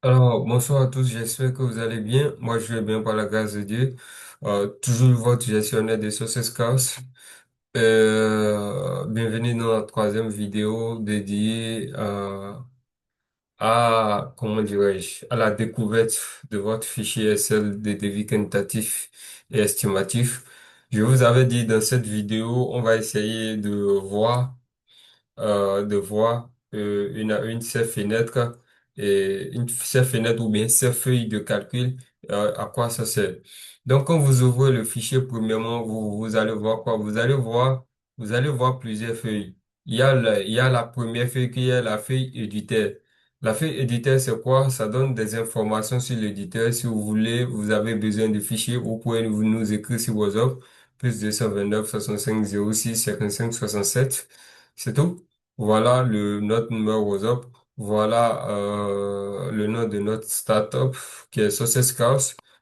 Alors, bonsoir à tous, j'espère que vous allez bien. Moi, je vais bien par la grâce de Dieu. Toujours votre gestionnaire de Success Cars. Bienvenue dans la troisième vidéo dédiée comment dirais-je, à la découverte de votre fichier Excel de devis quantitatif et estimatif. Je vous avais dit dans cette vidéo, on va essayer une à une ces fenêtres et ces fenêtres ou bien ces feuilles de calcul, à quoi ça sert. Donc, quand vous ouvrez le fichier, premièrement, vous allez voir quoi? Vous allez voir plusieurs feuilles. Il y a la première feuille qui est la feuille éditeur. La feuille éditeur, c'est quoi? Ça donne des informations sur l'éditeur. Si vous voulez, vous avez besoin de fichiers, vous pouvez nous écrire sur WhatsApp, plus 229 65 06 55 67. C'est tout. Voilà notre numéro WhatsApp. Voilà le nom de notre startup qui est Success Cars.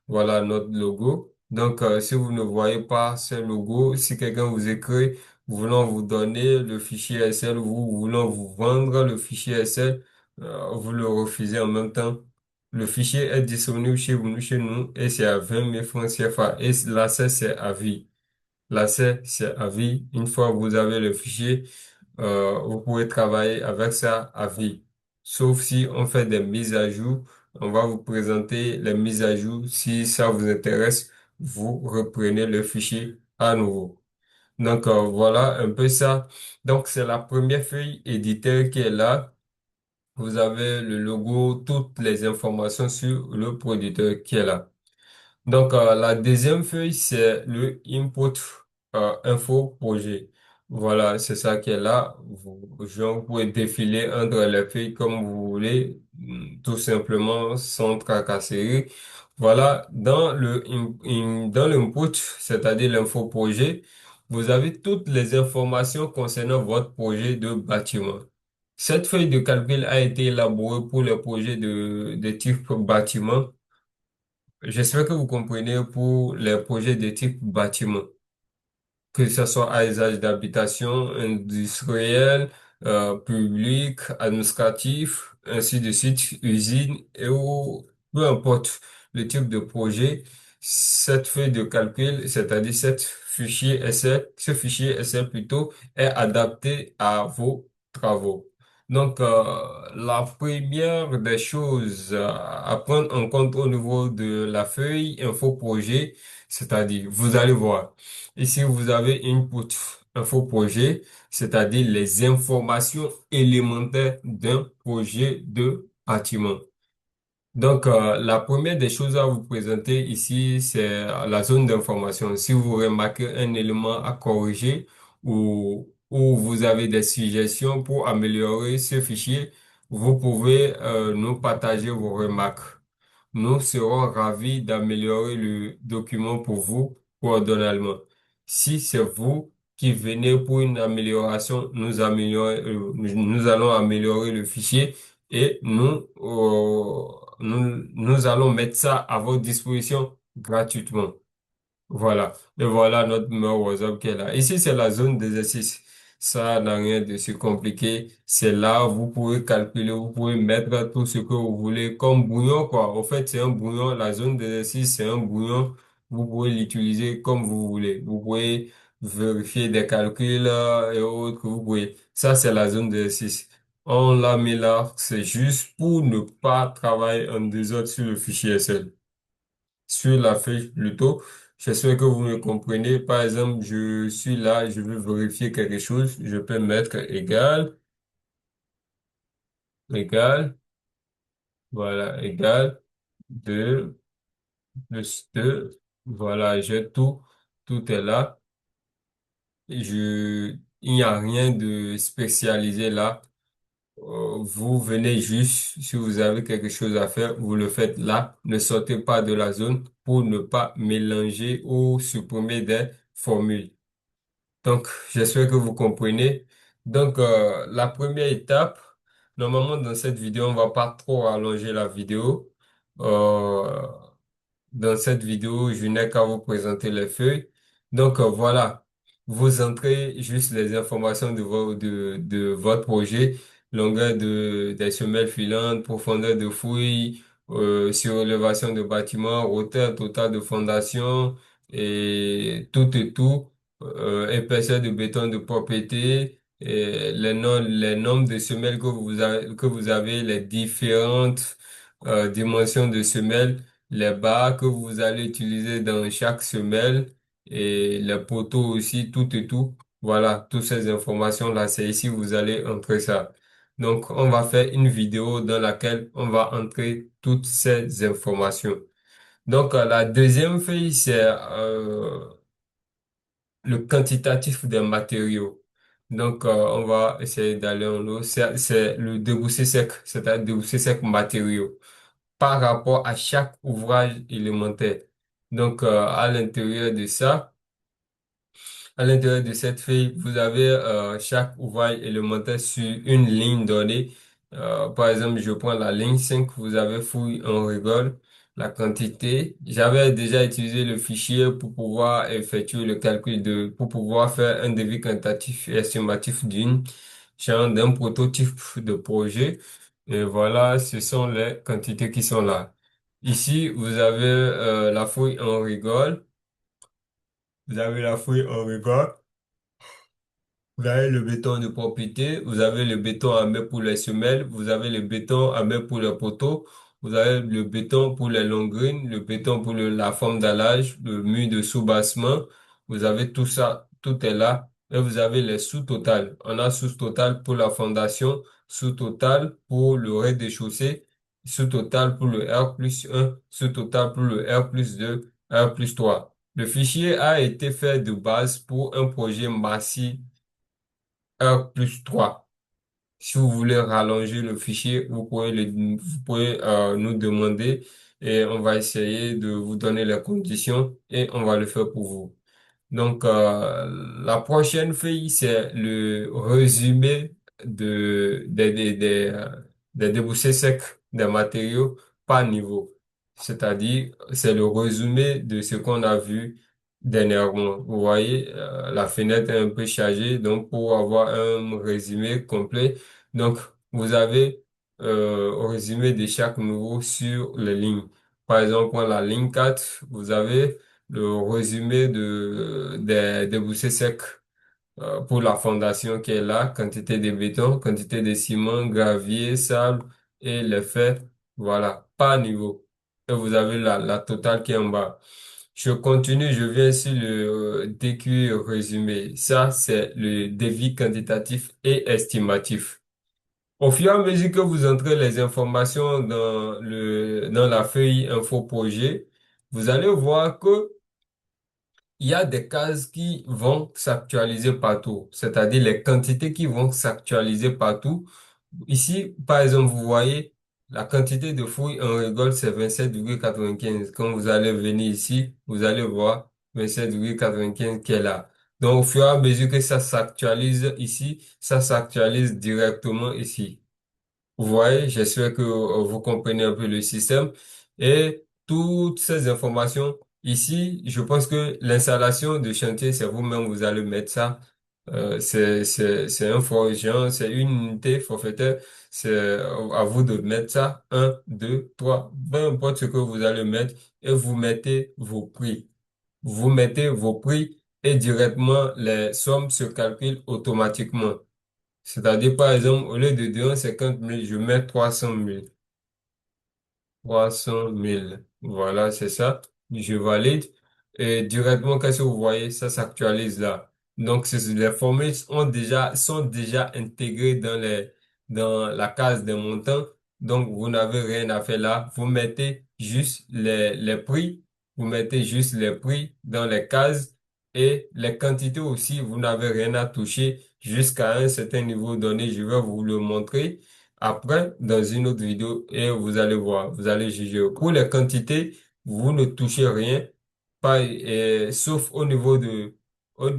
Voilà notre logo. Donc, si vous ne voyez pas ce logo, si quelqu'un vous écrit voulant vous donner le fichier Excel, vous voulant vous vendre le fichier Excel, vous le refusez en même temps. Le fichier est disponible chez nous et c'est à 20 000 francs CFA. Et l'accès, c'est à vie. L'accès, c'est à vie. Une fois que vous avez le fichier, vous pouvez travailler avec ça à vie. Sauf si on fait des mises à jour, on va vous présenter les mises à jour. Si ça vous intéresse, vous reprenez le fichier à nouveau. Donc voilà un peu ça. Donc c'est la première feuille éditeur qui est là. Vous avez le logo, toutes les informations sur le producteur qui est là. Donc, la deuxième feuille, c'est le input info projet. Voilà, c'est ça qui est là. Vous pouvez défiler entre les feuilles comme vous voulez, tout simplement sans tracasserie. Voilà, dans l'input, c'est-à-dire l'info projet, vous avez toutes les informations concernant votre projet de bâtiment. Cette feuille de calcul a été élaborée pour les projets de type bâtiment. J'espère que vous comprenez pour les projets de type bâtiment, que ce soit à usage d'habitation, industriel, public, administratif, ainsi de suite, usine, peu importe le type de projet, cette feuille de calcul, c'est-à-dire ce fichier Excel plutôt, est adapté à vos travaux. Donc, la première des choses à prendre en compte au niveau de la feuille info projet, c'est-à-dire, vous allez voir, ici vous avez input info projet, c'est-à-dire les informations élémentaires d'un projet de bâtiment. Donc, la première des choses à vous présenter ici, c'est la zone d'information. Si vous remarquez un élément à corriger ou vous avez des suggestions pour améliorer ce fichier, vous pouvez nous partager vos remarques. Nous serons ravis d'améliorer le document pour vous coordonnalement. Si c'est vous qui venez pour une amélioration, nous allons améliorer le fichier et nous allons mettre ça à votre disposition gratuitement. Voilà. Et voilà notre numéro WhatsApp qui est là. Ici, c'est la zone d'exercice. Ça n'a rien de si compliqué. C'est là, vous pouvez calculer, vous pouvez mettre tout ce que vous voulez comme bouillon, quoi. Au fait, c'est un bouillon. La zone d'exercice, c'est un bouillon. Vous pouvez l'utiliser comme vous voulez. Vous pouvez vérifier des calculs et autres. Vous pouvez. Ça, c'est la zone d'exercice. On l'a mis là. C'est juste pour ne pas travailler en désordre sur le fichier Excel sur la feuille plutôt. J'espère que vous me comprenez. Par exemple, je suis là, je veux vérifier quelque chose. Je peux mettre égal, égal, voilà, égal, 2 plus 2. Voilà, j'ai tout. Tout est là. Il n'y a rien de spécialisé là. Vous venez juste, si vous avez quelque chose à faire, vous le faites là. Ne sortez pas de la zone pour ne pas mélanger ou supprimer des formules. Donc, j'espère que vous comprenez. Donc, la première étape, normalement dans cette vidéo, on va pas trop allonger la vidéo. Euh, Dans cette vidéo, je n'ai qu'à vous présenter les feuilles. Donc, voilà, vous entrez juste les informations de votre projet, longueur des semelles filantes, profondeur de fouille, surélévation de bâtiments, hauteur totale de fondation et tout, épaisseur de béton de propriété, et les nombres de semelles que vous avez, les différentes dimensions de semelles, les barres que vous allez utiliser dans chaque semelle et les poteaux aussi, tout et tout. Voilà, toutes ces informations-là, c'est ici vous allez entrer ça. Donc, on va faire une vidéo dans laquelle on va entrer toutes ces informations. Donc, la deuxième feuille, c'est le quantitatif des matériaux. Donc, on va essayer d'aller en haut. C'est le débouché sec, c'est-à-dire débouché sec matériaux par rapport à chaque ouvrage élémentaire. Donc, à l'intérieur de ça, à l'intérieur de cette feuille, vous avez chaque ouvrage élémentaire sur une ligne donnée. Par exemple, je prends la ligne 5. Vous avez fouille, on rigole, la quantité. J'avais déjà utilisé le fichier pour pouvoir effectuer le calcul pour pouvoir faire un devis quantitatif et estimatif d'un prototype de projet. Et voilà, ce sont les quantités qui sont là. Ici, vous avez la fouille, on rigole. Vous avez la fouille, on rigole. Vous avez le béton de propriété, vous avez le béton à mettre pour les semelles, vous avez le béton à mettre pour les poteaux, vous avez le béton pour les longrines, le béton pour la forme d'allage, le mur de soubassement. Vous avez tout ça, tout est là. Et vous avez les sous-totales. On a sous-total pour la fondation, sous-total pour le rez-de-chaussée, sous-total pour le R+1, sous-total pour le R+2, R+3. Le fichier a été fait de base pour un projet massif R+3. Si vous voulez rallonger le fichier, vous pouvez nous demander et on va essayer de vous donner les conditions et on va le faire pour vous. Donc, la prochaine feuille, c'est le résumé des débouchés secs des matériaux par niveau. C'est-à-dire, c'est le résumé de ce qu'on a vu dernièrement. Vous voyez, la fenêtre est un peu chargée, donc pour avoir un résumé complet, donc vous avez un résumé de chaque niveau sur les lignes. Par exemple, pour la ligne 4, vous avez le résumé des débouchés secs pour la fondation qui est là, quantité de béton, quantité de ciment, gravier, sable et les faits, voilà, par niveau. Et vous avez la totale qui est en bas. Je continue, je viens sur le DQ résumé. Ça, c'est le devis quantitatif et estimatif. Au fur et à mesure que vous entrez les informations dans la feuille info projet, vous allez voir que il y a des cases qui vont s'actualiser partout, c'est-à-dire les quantités qui vont s'actualiser partout. Ici, par exemple, vous voyez, la quantité de fouilles en rigole, c'est 27,95. Quand vous allez venir ici, vous allez voir 27,95 qui est là. Donc, au fur et à mesure que ça s'actualise ici, ça s'actualise directement ici. Vous voyez, j'espère que vous comprenez un peu le système et toutes ces informations ici, je pense que l'installation de chantier, c'est vous-même, vous allez mettre ça. C'est un forgeant, c'est une unité forfaitaire. C'est à vous de mettre ça. Un, deux, trois, peu importe ce que vous allez mettre et vous mettez vos prix. Vous mettez vos prix et directement les sommes se calculent automatiquement. C'est-à-dire, par exemple, au lieu de 250 000, je mets 300 000. 300 000. Voilà, c'est ça. Je valide. Et directement, qu'est-ce que vous voyez? Ça s'actualise là. Donc, les formules sont déjà intégrées dans la case des montants. Donc, vous n'avez rien à faire là. Vous mettez juste les prix. Vous mettez juste les prix dans les cases et les quantités aussi. Vous n'avez rien à toucher jusqu'à un certain niveau donné. Je vais vous le montrer après dans une autre vidéo et vous allez voir, vous allez juger. Pour les quantités, vous ne touchez rien, pas, sauf au niveau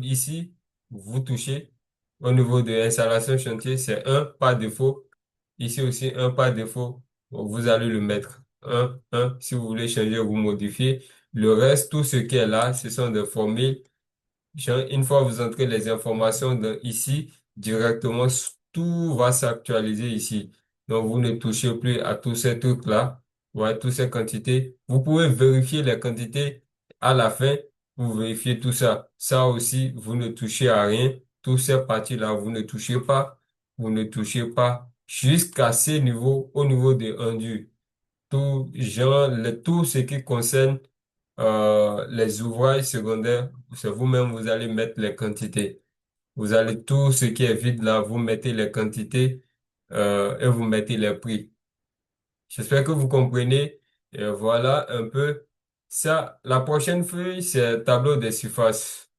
ici, vous touchez. Au niveau de l'installation chantier, c'est un par défaut. Ici aussi, un par défaut. Vous allez le mettre. Un. Si vous voulez changer, vous modifiez. Le reste, tout ce qui est là, ce sont des formules. Une fois vous entrez les informations ici, directement, tout va s'actualiser ici. Donc, vous ne touchez plus à tous ces trucs-là. Ouais, toutes ces quantités. Vous pouvez vérifier les quantités à la fin. Vous vérifiez tout ça. Ça aussi, vous ne touchez à rien. Toutes ces parties-là, vous ne touchez pas. Vous ne touchez pas jusqu'à ces niveaux, au niveau de 1 dur. Tout, genre, tout ce qui concerne les ouvrages secondaires, c'est vous-même, vous allez mettre les quantités. Vous allez tout ce qui est vide là, vous mettez les quantités et vous mettez les prix. J'espère que vous comprenez. Et voilà un peu ça. La prochaine feuille, c'est tableau des surfaces.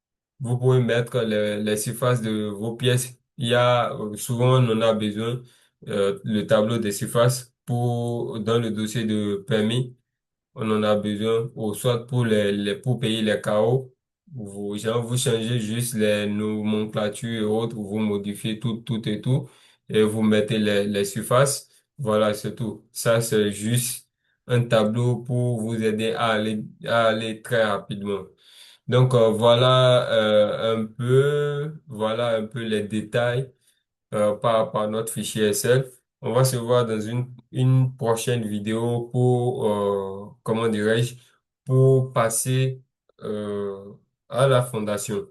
Vous pouvez mettre les surfaces de vos pièces. Il y a souvent on en a besoin le tableau des surfaces pour dans le dossier de permis. On en a besoin, ou soit pour pour payer les carreaux. Vous changez juste les nomenclatures et autres, vous modifiez tout et tout, et vous mettez les surfaces. Voilà, c'est tout. Ça, c'est juste un tableau pour vous aider à aller très rapidement. Donc, voilà un peu les détails par rapport à notre fichier Excel. On va se voir dans une prochaine vidéo pour, comment dirais-je, pour passer à la fondation.